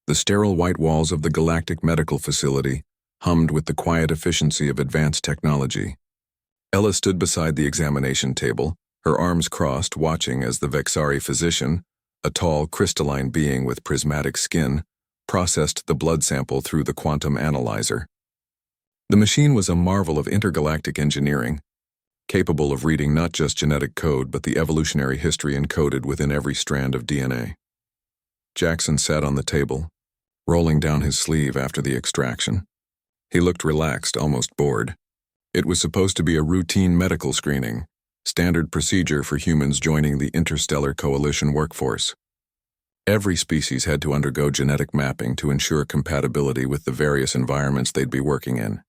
The sterile white walls of the galactic medical facility hummed with the quiet efficiency of advanced technology. Ella stood beside the examination table, her arms crossed, watching as the Vexari physician, a tall, crystalline being with prismatic skin, processed the blood sample through the quantum analyzer. The machine was a marvel of intergalactic engineering, capable of reading not just genetic code but the evolutionary history encoded within every strand of DNA. Jackson sat on the table, rolling down his sleeve after the extraction. He looked relaxed, almost bored. It was supposed to be a routine medical screening, standard procedure for humans joining the Interstellar Coalition workforce. Every species had to undergo genetic mapping to ensure compatibility with the various environments they'd be working in.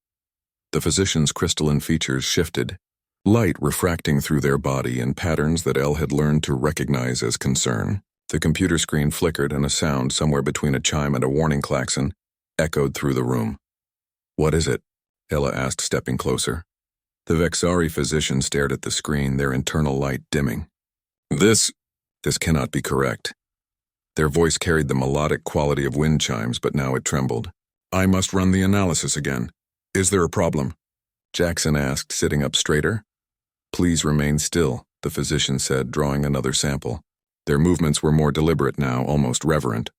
The physician's crystalline features shifted, light refracting through their body in patterns that Elle had learned to recognize as concern. The computer screen flickered and a sound somewhere between a chime and a warning klaxon echoed through the room. "What is it?" Ella asked, stepping closer. The Vexari physician stared at the screen, their internal light dimming. This cannot be correct." Their voice carried the melodic quality of wind chimes, but now it trembled. "I must run the analysis again. Is there a problem?" Jackson asked, sitting up straighter. "Please remain still," the physician said, drawing another sample. Their movements were more deliberate now, almost reverent.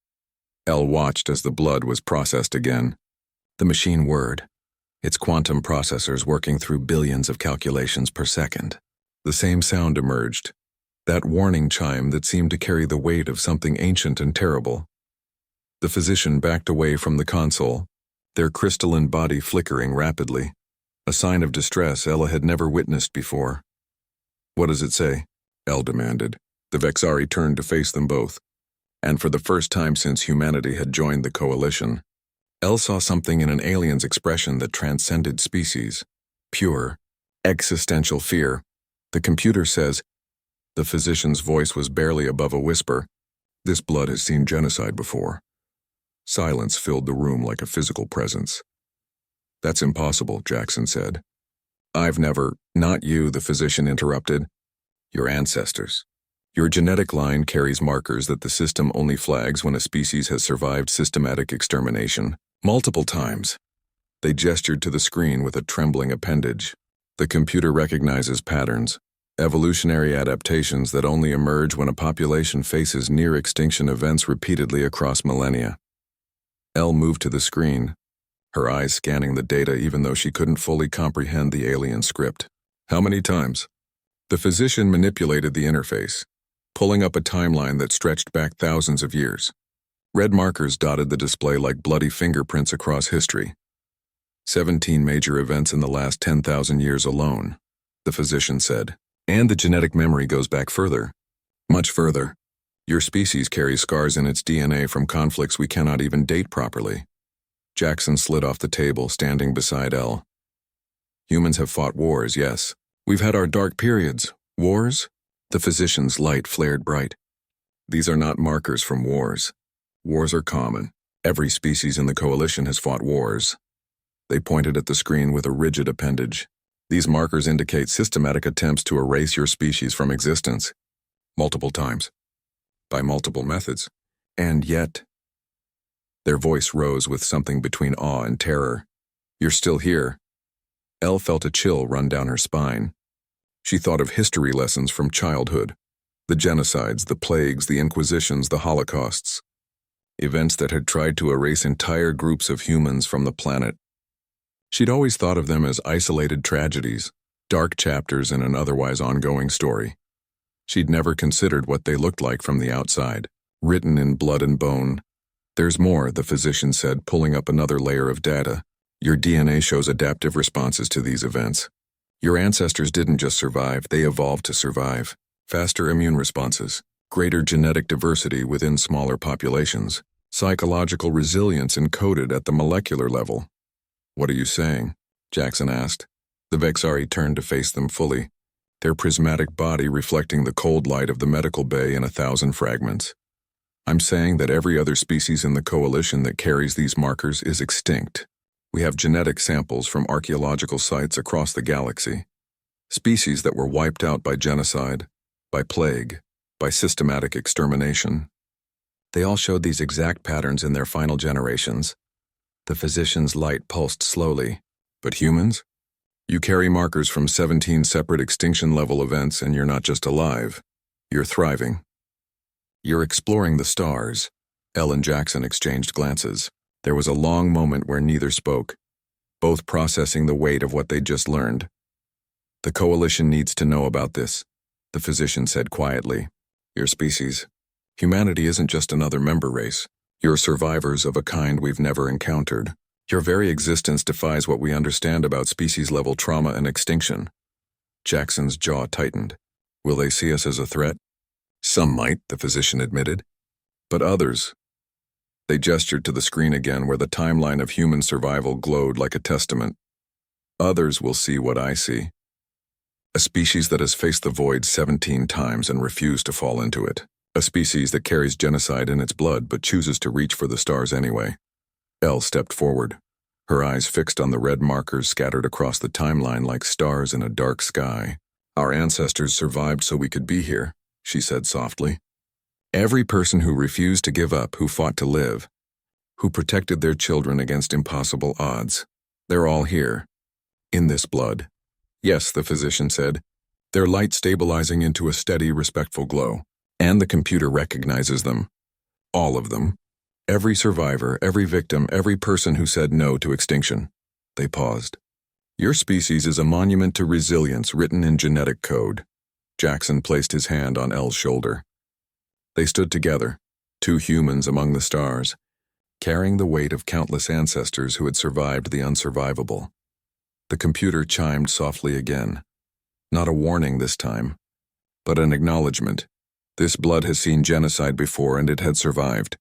Elle watched as the blood was processed again. The machine whirred, its quantum processors working through billions of calculations per second. The same sound emerged, that warning chime that seemed to carry the weight of something ancient and terrible. The physician backed away from the console, their crystalline body flickering rapidly, a sign of distress Ella had never witnessed before. "What does it say?" Elle demanded. The Vexari turned to face them both, and for the first time since humanity had joined the coalition, Elle saw something in an alien's expression that transcended species. Pure, existential fear. "The computer says," the physician's voice was barely above a whisper, "this blood has seen genocide before." Silence filled the room like a physical presence. "That's impossible," Jackson said. "I've never—" "Not you," the physician interrupted. "Your ancestors. Your genetic line carries markers that the system only flags when a species has survived systematic extermination, multiple times." They gestured to the screen with a trembling appendage. "The computer recognizes patterns, evolutionary adaptations that only emerge when a population faces near-extinction events repeatedly across millennia." Elle moved to the screen, her eyes scanning the data even though she couldn't fully comprehend the alien script. "How many times?" The physician manipulated the interface, pulling up a timeline that stretched back thousands of years. Red markers dotted the display like bloody fingerprints across history. 17 major events in the last 10,000 years alone, the physician said. "And the genetic memory goes back further. Much further. Your species carries scars in its DNA from conflicts we cannot even date properly." Jackson slid off the table, standing beside Elle. "Humans have fought wars, yes. We've had our dark periods. Wars?" The physician's light flared bright. "These are not markers from wars. Wars are common. Every species in the coalition has fought wars." They pointed at the screen with a rigid appendage. "These markers indicate systematic attempts to erase your species from existence. Multiple times. By multiple methods. And yet—" Their voice rose with something between awe and terror. "You're still here." Elle felt a chill run down her spine. She thought of history lessons from childhood. The genocides, the plagues, the inquisitions, the holocausts. Events that had tried to erase entire groups of humans from the planet. She'd always thought of them as isolated tragedies, dark chapters in an otherwise ongoing story. She'd never considered what they looked like from the outside, written in blood and bone. "There's more," the physician said, pulling up another layer of data. "Your DNA shows adaptive responses to these events. Your ancestors didn't just survive, they evolved to survive. Faster immune responses, greater genetic diversity within smaller populations, psychological resilience encoded at the molecular level." "What are you saying?" Jackson asked. The Vexari turned to face them fully, their prismatic body reflecting the cold light of the medical bay in 1,000 fragments. "I'm saying that every other species in the coalition that carries these markers is extinct. We have genetic samples from archaeological sites across the galaxy. Species that were wiped out by genocide, by plague, by systematic extermination." They all showed these exact patterns in their final generations. The physician's light pulsed slowly. But humans? You carry markers from 17 separate extinction-level events, and you're not just alive. You're thriving. You're exploring the stars. Elle and Jackson exchanged glances. There was a long moment where neither spoke, both processing the weight of what they'd just learned. The coalition needs to know about this, the physician said quietly. Your species. Humanity isn't just another member race. You're survivors of a kind we've never encountered. Your very existence defies what we understand about species-level trauma and extinction. Jackson's jaw tightened. Will they see us as a threat? Some might, the physician admitted. But others. They gestured to the screen again where the timeline of human survival glowed like a testament. Others will see what I see. A species that has faced the void 17 times and refused to fall into it. A species that carries genocide in its blood but chooses to reach for the stars anyway. Elle stepped forward, her eyes fixed on the red markers scattered across the timeline like stars in a dark sky. Our ancestors survived so we could be here, she said softly. Every person who refused to give up, who fought to live, who protected their children against impossible odds, they're all here. In this blood. Yes, the physician said, their light stabilizing into a steady, respectful glow. And the computer recognizes them. All of them. Every survivor, every victim, every person who said no to extinction. They paused. Your species is a monument to resilience written in genetic code. Jackson placed his hand on Elle's shoulder. They stood together, two humans among the stars, carrying the weight of countless ancestors who had survived the unsurvivable. The computer chimed softly again. Not a warning this time, but an acknowledgement. This blood has seen genocide before and it had survived.